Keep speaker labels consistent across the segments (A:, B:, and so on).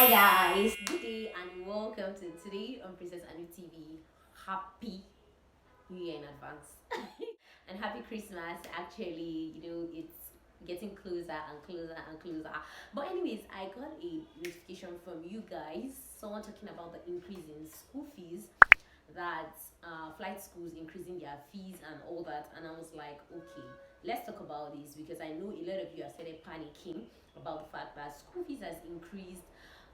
A: Hi guys, good day and welcome to today on Princess Anu TV. Happy New Year in advance and happy Christmas. Actually, it's getting closer and closer and closer. But anyways, I got a notification from you guys, someone talking about the increase in school fees, that flight schools increasing their fees and all that, and I was like, okay, let's talk about this because I know a lot of you have started panicking about the fact that school fees has increased,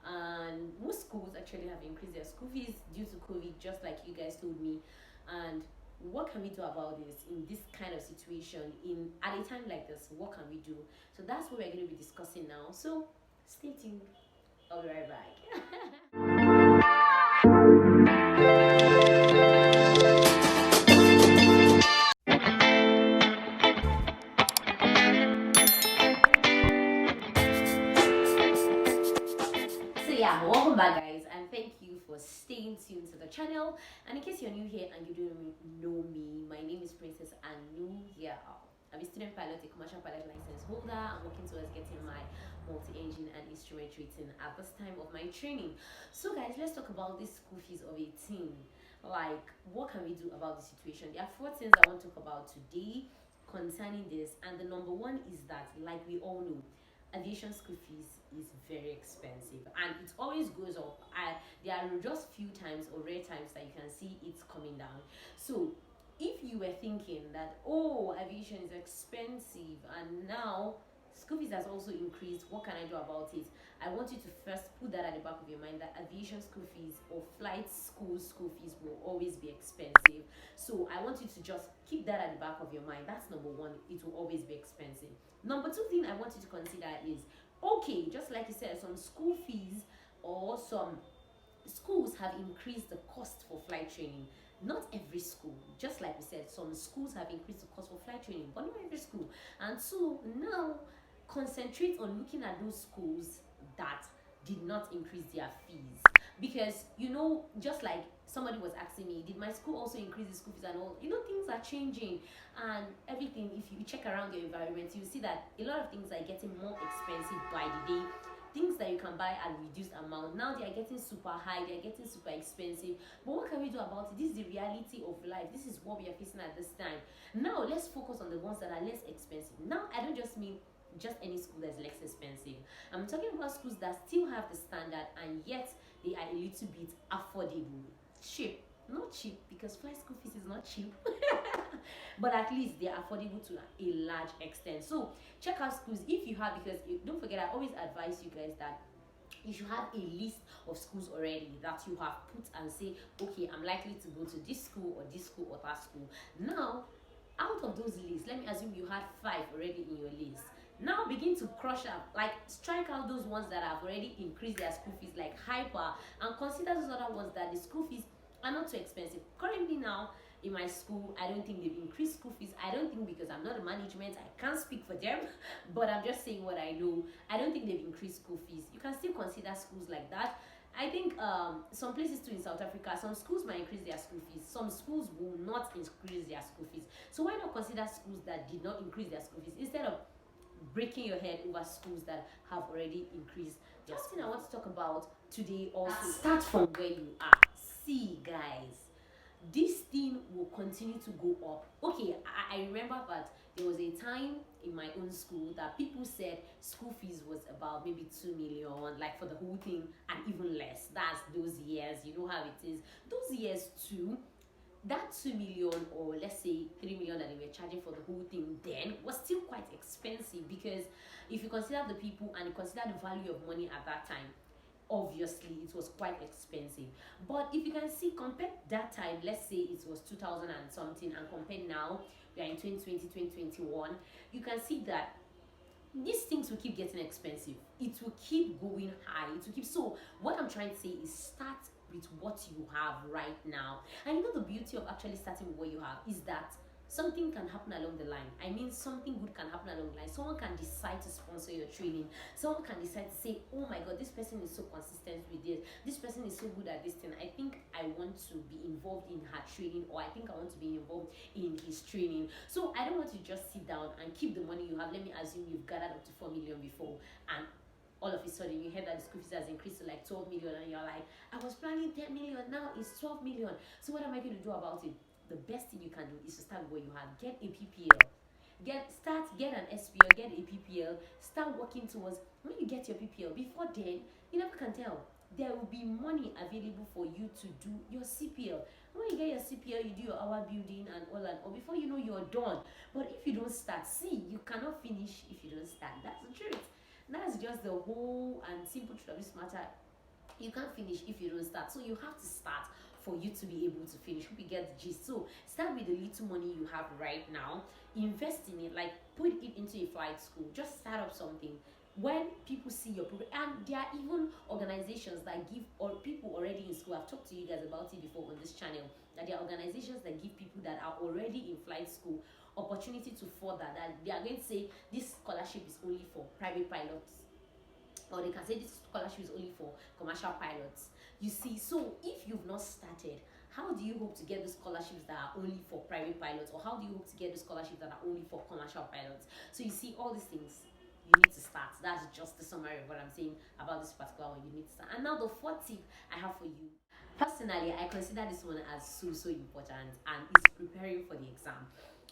A: and most schools actually have increased their school fees due to COVID, just like you guys told me. And what can we do about this in this kind of situation, in at a time like this? What can we do? So that's what we're going to be discussing now, so stay tuned. I'll be right back. So yeah, welcome back guys, and thank you for staying tuned to the channel. And in case you're new here and you don't know me, my name is Princess Anu. Yeah, I'm a student pilot, a commercial pilot license holder. I'm working towards getting my multi-engine and instrument rating at this time of my training. So guys, let's talk about this school fees of 18. Like, what can we do about the situation? There are four things I want to talk about today concerning this, and the number one is that, like we all know, aviation school fees is very expensive and it always goes up. There are just few times or rare times that you can see it's coming down. So if you were thinking that, oh, aviation is expensive and now school fees has also increased, what can I do about it? I want you to first put that at the back of your mind, that aviation school fees or flight school fees will always be expensive. So I want you to just keep that at the back of your mind. That's number one, it will always be expensive. Number two thing I want you to consider is, okay, just like you said, some school fees or some schools have increased the cost for flight training. Not every school, just like we said, some schools have increased the cost for flight training, but not every school. And so now concentrate on looking at those schools that did not increase their fees, because just like somebody was asking me, did my school also increase the school fees and all? Things are changing and everything. If you check around your environment, you see that a lot of things are getting more expensive by the day. Things that you can buy at reduced amount, now they are getting super high, they are getting super expensive. But what can we do about it? This is the reality of life. This is what we are facing at this time. Now let's focus on the ones that are less expensive. Now I don't just mean just any school that's less expensive. I'm talking about schools that still have the standard and yet they are a little bit affordable. Cheap, not cheap, because flight school fees is not cheap. But at least they are affordable to a large extent. So check out schools if you have, because don't forget, I always advise you guys that you should have a list of schools already that you have put and say, okay, I'm likely to go to this school or this school or that school. Now, out of those lists, let me assume you had 5 already in your list. Now begin to crush up, like strike out those ones that have already increased their school fees, like hyper, and consider those other ones that the school fees are not too expensive. Currently now in my school, I don't think they've increased school fees. I don't think, because I'm not a management, I can't speak for them, but I'm just saying what I know. I don't think they've increased school fees. You can still consider schools like that. I think some places too in South Africa, some schools might increase their school fees, some schools will not increase their school fees. So why not consider schools that did not increase their school fees instead of breaking your head over schools that have already increased their school fees? I want to talk about today also, start from where you are. See guys, this thing will continue to go up. Okay, I remember that there was a time in my own school that people said school fees was about maybe 2 million, like for the whole thing, and even less. That's those years, you know how it is. Those years too, that 2 million, or let's say 3 million that they were charging for the whole thing then, was still quite expensive, because if you consider the people and you consider the value of money at that time, obviously it was quite expensive. But if you can see, compare that time, let's say it was 2000 and something, and compare now, we are in 2020, 2021, you can see that these things will keep getting expensive. It will keep going high. It will keep. So what I'm trying to say is, start with what you have right now. And the beauty of actually starting with what you have is that something can happen along the line. I mean, something good can happen along the line. Someone can decide to sponsor your training. Someone can decide to say, oh my god, this person is so consistent with this person is so good at this thing, I think I want to be involved in her training, or I think I want to be involved in his training. So I don't want to just sit down and keep the money you have. Let me assume you've gathered up to 4 million before, and all of a sudden you hear that the school fees has increased to like 12 million, and you're like, I was planning 10 million, now it's 12 million. So what am I going to do about it? The best thing you can do is to start with what you have. Get a PPL. Get an SPL, get a PPL, start working towards. When you get your PPL, before then, you never can tell. There will be money available for you to do your CPL. When you get your CPL, you do your hour building and all that, or before you know, you're done. But if you don't start, see, you cannot finish if you don't start. That's the truth. That's just the whole and simple truth of this matter. You can't finish if you don't start. So you have to start for you to be able to finish. Hope you get the gist. So start with the little money you have right now. Invest in it, like put it into a flight school. Just start up something. When people see your program, and there are even organizations that give, or people already in school, I've talked to you guys about it before on this channel, that there are organizations that give people that are already in flight school opportunity to further, that they are going to say this scholarship is only for private pilots, or they can say this scholarship is only for commercial pilots. You see, so if you've not started, how do you hope to get the scholarships that are only for private pilots, or how do you hope to get the scholarships that are only for commercial pilots? So you see, all these things, you need to start. That's just the summary of what I'm saying about this particular one. You need to start. And now the fourth tip I have for you. Personally, I consider this one as so important, and it's preparing for the exam.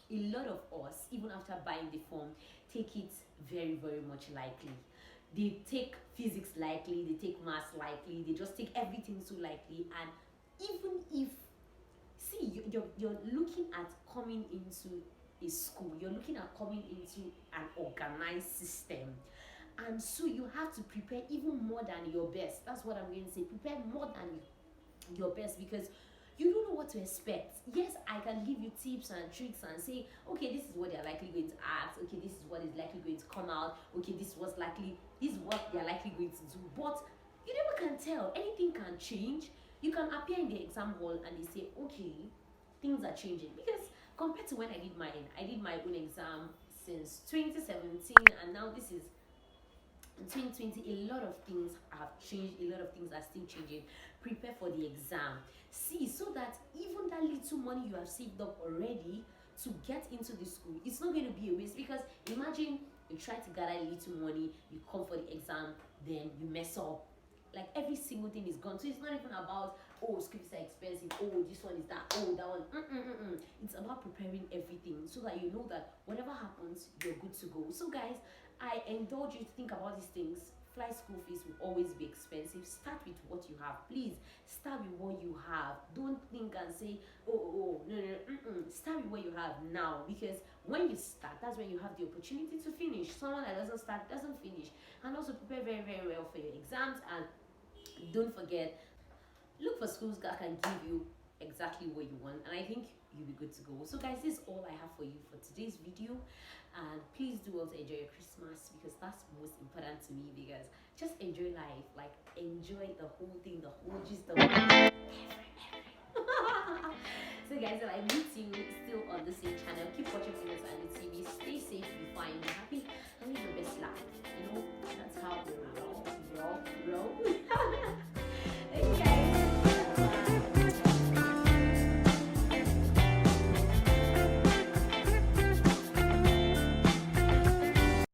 A: A lot of us, even after buying the form, take it very much lightly. They take physics lightly, they take maths lightly, they just take everything so lightly. And even if, see, you're looking at coming into a school, you're looking at coming into an organized system, and so you have to prepare even more than your best. That's what I'm going to say. Prepare more than your best, because you don't know what to expect. Yes, I can give you tips and tricks and say, okay, this is what they're likely going to ask, okay, this is what is likely going to come out, okay, this is what they're likely going to do. But you never can tell. Anything can change. You can appear in the exam hall and they say, okay, things are changing. Because compared to when I did my own exam since 2017, and now this is in 2020, a lot of things have changed, a lot of things are still changing. Prepare for the exam. See, so that even that little money you have saved up already to get into the school, it's not going to be a waste. Because imagine you try to gather a little money, you come for the exam, then you mess up. Like, every single thing is gone. So it's not even about, oh, scripts are expensive, oh, this one is that, oh, that one. It's about preparing everything so that you know that whatever happens, you're good to go. So guys, I indulge you to think about these things. Flight school fees will always be expensive. Start with what you have. Please start with what you have. Don't think and say, oh, no. Start with what you have now, because when you start, that's when you have the opportunity to finish. Someone that doesn't start doesn't finish. And also prepare very well for your exams, and don't forget, look for schools that can give you exactly what you want, and I think you'll be good to go. So guys, this is all I have for you for today's video, and please do also enjoy your Christmas, because that's most important to me. Because just enjoy life, like enjoy the whole thing, the whole gist of every. So guys, I meet you still on the same channel. Keep watching anu.TV. Stay safe, be fine, be happy, and live your best life. You know, that's how we roll.